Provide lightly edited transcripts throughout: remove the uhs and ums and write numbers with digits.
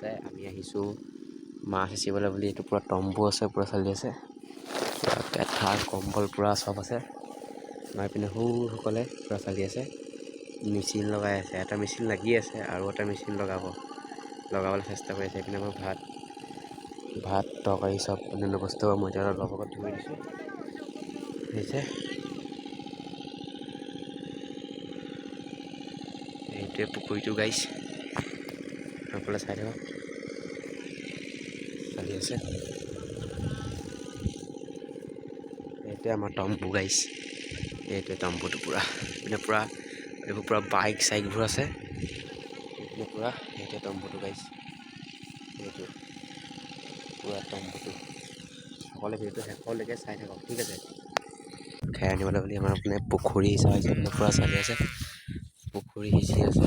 আছে আমি আহিছোঁ মাছ সিঁচিবলৈ বুলি। এইটো পূৰা তম্বু আছে, পূৰা চলি আছে, পূৰা পেঠা কম্বল পূৰা চব আছে। আমাৰ পিনে সৌসকলে পূৰা চলি আছে, মেচিন লগাই আছে। এটা মেচিন লাগি আছে আৰু এটা মেচিন লগাবলৈ চেষ্টা কৰি আছে। এইপিনে মই ভাত তৰকাৰী চব অন্যান্য বস্তু মই এতিয়া অলপ আগত ধুই দিছোঁ হৈছে। এইটোৱে পুখুৰীটো গাইছ, সকলোৱে চাই থাকক চলি আছে। এইটোৱে আমাৰ তম্বু গাইছ, এইটোৱে তম্বুটো পূৰা মানে পূৰা এইবোৰ পূৰা বাইক চাইকবোৰ আছে এইপিনে পূৰা। এইটোৱে তম্বুটো গাইছ, এইটো পূৰা তম্বুটো। সকলোৱে ভিডিঅ'টো শেষলৈকে চাই থাকক ঠিক আছে। খেৰ আনিবলৈ বুলি আমাৰ মানে পুখুৰী সিঁচা হৈছে, পূৰা চালি আছে, পুখুৰী সিঁচি আছে।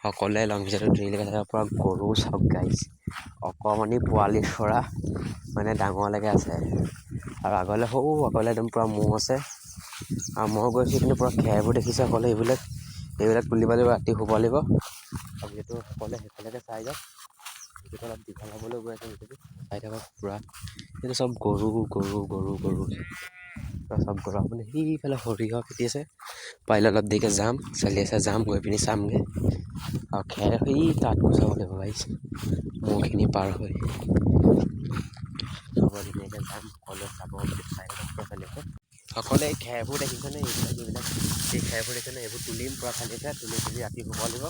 সকলোৱে লং ভিডিঅ'টো দেৰিলৈকে চাই পূৰা। গৰু চাওক গাইছ, অকণমানি পোৱালি চৰা মানে ডাঙৰলৈকে আছে। আৰু আগলৈ আগলৈ একদম পূৰা ম'হ আছে। আৰু মই গৈছোঁ কিন্তু পূৰা খেৰবোৰ দেখিছোঁ সকলোৱে। এইবিলাক তুলিব লাগিব, ৰাতি শুব লাগিব। আৰু যিহেতু সকলোৱে সেইফালেকে চাই যাওক, ভিডিঅ'টো অলপ দীঘল হ'বলৈ গৈ আছে, ভিডিঅ'টো চাই থাকক পূৰা। সেইটো চব গৰু চব গৰু। আপুনি সেইফালে সৰিয়হ খেতি আছে, পাৰিলে অলপ দেৰিকৈ যাম, চলি আছে যাম, গৈ পিনি চামগৈ। আৰু খেৰ তাত গুচাব লাগিব গাইছ, ম'হখিনি পাৰ হৈ হ'ব ধুনীয়াকৈ যাম। সকলোৱে চাব, চাই থাকক চলি আছে। সকলোৱে এই খেৰবোৰ দেখিছেনে? এই খেৰবোৰ দেখিছেনে? এইবোৰ তুলিম পূৰা চলি আছে, তুলি ৰাতি শুব লাগিব।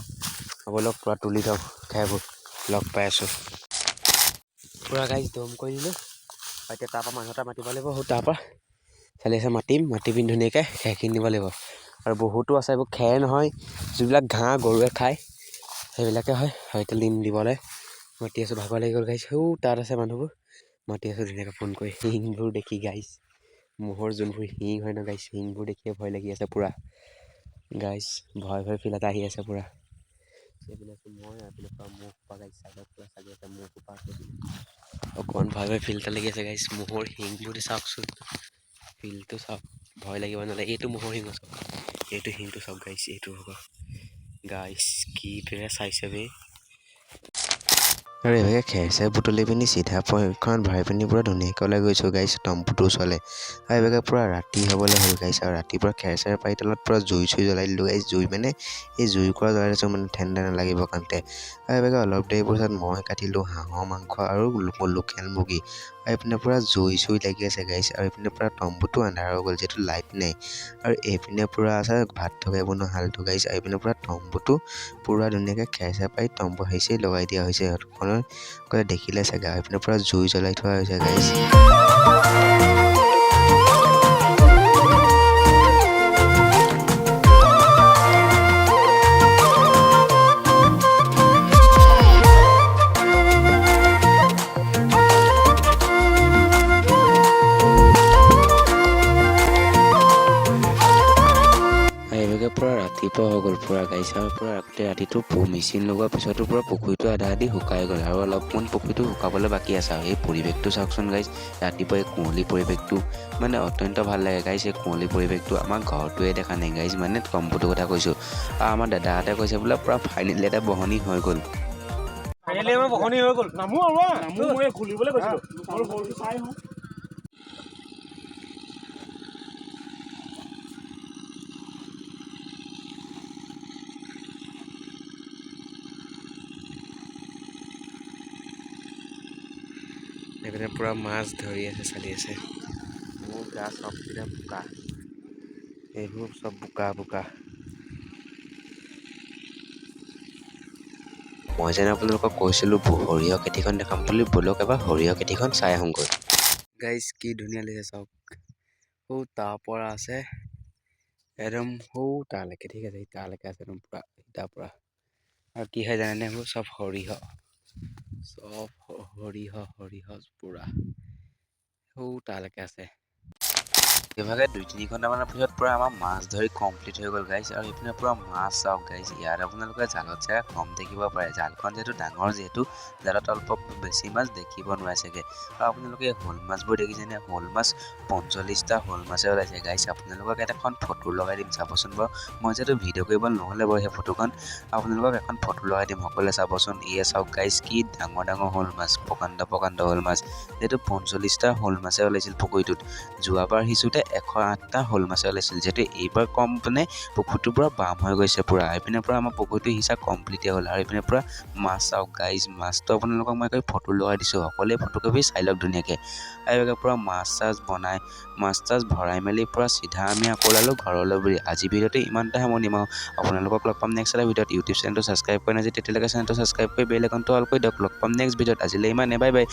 সকলোক পূৰা তুলি দিয়ক খেৰবোৰ, লগ পাই আছোঁ পূৰা গাইছ। দম কৰি দিলোঁ আৰু এতিয়া তাৰপৰা মানুহ এটা মাতিব লাগিব। তাৰপৰা চলি আছে, মাতি পিনি ধুনীয়াকৈ খেৰখিনি নিব লাগিব। আৰু বহুতো আছে, এইবোৰ খেৰ নহয়, যিবিলাক ঘাঁহ গৰুৱে খায় সেইবিলাকে হয়। আৰু এতিয়া লিন দিবলৈ মাতি আছোঁ, ভাগৰ লাগি গ'ল গাইছ। তাত আছে মানুহবোৰ, মাতি আছোঁ ধুনীয়াকৈ ফোন কৰি। শিংবোৰ দেখি গাইছ, ম'হৰ যোনবোৰ শিং হয় ন গাইছ, শিংবোৰ দেখিয়ে ভয় লাগি আছে পূৰা গাইছ। ভয় ফিল এটা আহি আছে পূৰা। এইপিনে আছোঁ মই, এইপিনে পূৰা ম'হ সোপা গাইছ, চাইডত পূৰা চালি আছে ম'হ সোপা। অকণমান ভয় ফিল এটা লাগি আছে গাইছ। ম'হৰ শিংবোৰ চাওকচোন, ফিলটো চাওক, ভয় লাগিব নালাগে। এইটো ম'হৰ শিং চাওক, এইটো শিংটো চাওক গাইছ, এইটো হ'ব গাইছ। কি ফিৰে চাইছে বে। আৰু এইভাগে খেৰ চেৰ বুটলি পিনি চিধা পইণ্টখনত ভৰাই পিনি পূৰা ধুনীয়াকৈ ওলাই গৈছোঁ গাইছ তম্বুটোৰ ওচৰলৈ। আৰু এইভাগে পূৰা ৰাতি হ'বলৈ হ'ল গাইছ। আৰু ৰাতিপুৱা খেৰ চেৰ পাৰি তলত পূৰা জুই জ্বলাই দিলোঁ গাইছ। জুই মানে এই জুইকুৰা জ্বলাই দিছোঁ মানে ঠাণ্ডা নালাগিবৰ কাৰণতে। আৰু এইভাগে অলপ দেৰি পিছত মই কাটিলোঁ হাঁহৰ মাংস আৰু লোকেল মুৰ্গী। আৰু এইপিনে পূৰা জুই লাগি আছে গাইছ। আৰু এইপিনে পূৰা তম্বুটো আন্ধাৰ হৈ গ'ল, যিহেতু লাইট নাই। আৰু এইপিনে পূৰা আছে ভাত থকাই বনোৱা শালটো গাইছ। আৰু এইপিনে পূৰা তম্বুটো পূৰা ধুনীয়াকৈ খেৰ চেৰ পাৰি তম্বু সাইচি লগাই দিয়া হৈছে। সকলোৱে দেখিলে চাগে। এইপিনে পূৰা জুই জ্বলাই থোৱা হৈছে গাইছ। পূৰা ৰাতিপুৱা হৈ গ'ল পূৰা গাইছ। আৰু পূৰা ৰাতিটো মেচিন লগোৱাৰ পিছতো পূৰা পুখুৰীটো আধা আধি শুকাই গ'ল। আৰু অলপমান পুখুৰীটো শুকাবলৈ বাকী আছে। আৰু এই পৰিৱেশটো চাওকচোন গাইছ, ৰাতিপুৱা এই কুঁৱলী পৰিৱেশটো মানে অত্যন্ত ভাল লাগে গাইছ। এই কুঁৱলী পৰিৱেশটো আমাৰ ঘৰটোৱে দেখা নাই গাইছ, মানে তম্বুটোৰ কথা কৈছোঁ। আৰু আমাৰ দাদাহঁতে কৈছে বোলে পূৰা ফাইনেলি এটা বহনি হৈ গ'ল। এইপিনে পূৰা মাছ ধৰি আছে, চালি আছে। মোৰ গা চব পিনে বোকা, এইবোৰ চব বোকা। মই যেনে আপোনালোকক কৈছিলোঁ সৰিয়হ খেতিখন দেখাম বুলি, ব'লক এবাৰ সৰিয়হ খেতিখন চাই আহোঁগৈ গাইছ। কি ধুনীয়া লাগিছে চাওক, তাৰ পৰা আছে একদম তালৈকে, ঠিক আছে, তালৈকে আছে একদম পূৰা তাৰ পৰা। আৰু কি হয় জানেনে, এইবোৰ চব সৰিয়হ পূৰা তালৈকে আছে। এইভাগে 2-3 ঘণ্টামানৰ পিছত পূৰা আমাৰ মাছ ধৰি কমপ্লিট হৈ গ'ল গাইজ। আৰু এইপিনে পূৰা মাছ চাওক গাইজ। ইয়াত আপোনালোকে জালত চাগে কম দেখিব পাৰে, জালখন যিহেতু ডাঙৰ, জালত অলপ বেছি মাছ দেখিব নোৱাৰে চাগে। আৰু আপোনালোকে শ'ল মাছবোৰ দেখিছেনে? শ'ল মাছ 45টা শ'ল মাছে ওলাইছে গাইজ। আপোনালোকক এখন ফটো লগাই দিম চাবচোন বাৰু। মই যিহেতু ভিডিঅ' কৰিব নহ'লে বাৰু সেই ফটোখন, আপোনালোকক এখন ফটো লগাই দিম, সকলোৱে চাবচোন। ইয়ে চাওক গাইজ, কি ডাঙৰ ডাঙৰ শ'ল মাছ, প্ৰকাণ্ড শ'ল মাছ। যিহেতু 45টা শ'ল মাছে ওলাইছিল পুখুৰীটোত। যোৱাবাৰ সিঁচোতে 108টা শ'ল মাছে ওলাইছিল, যিহেতু এইবাৰ কম মানে পুখুৰীটোৰ পৰা বাম হৈ গৈছে পূৰা। এইপিনে পূৰা আমাৰ পুখুৰীটো সিঁচা কমপ্লিটে হ'ল। আৰু এইপিনে পূৰা মাছ চাওক গাইজ, মাছটো আপোনালোকক মই ফটো লগাই দিছোঁ, সকলোৱে ফটো কপি চাই লওক ধুনীয়াকৈ। আৰু পূৰা মাছ চাছ বনাই, মাছ চাছ ভৰাই মেলি পূৰা চিধা আমি আকৌ ওলালোঁ ঘৰলৈ বুলি। আজি ভিডিঅ'টো ইমানতে সামৰণি মাৰোঁ। আপোনালোকক লগ পাম নেক্সট এটা ভিডিঅ'ত। ইউটিউব চেনেলটো ছাবস্ক্ৰাইব কৰা নাই যদি তেতিয়ালৈকে চেনেলটো ছাবস্ক্ৰাইব কৰি বেল আইকনটো অল কৰি দিয়ক। লগ পাম নেক্সট ভিডিঅ'ত। আজিলৈ ইমানে, বাই বাই।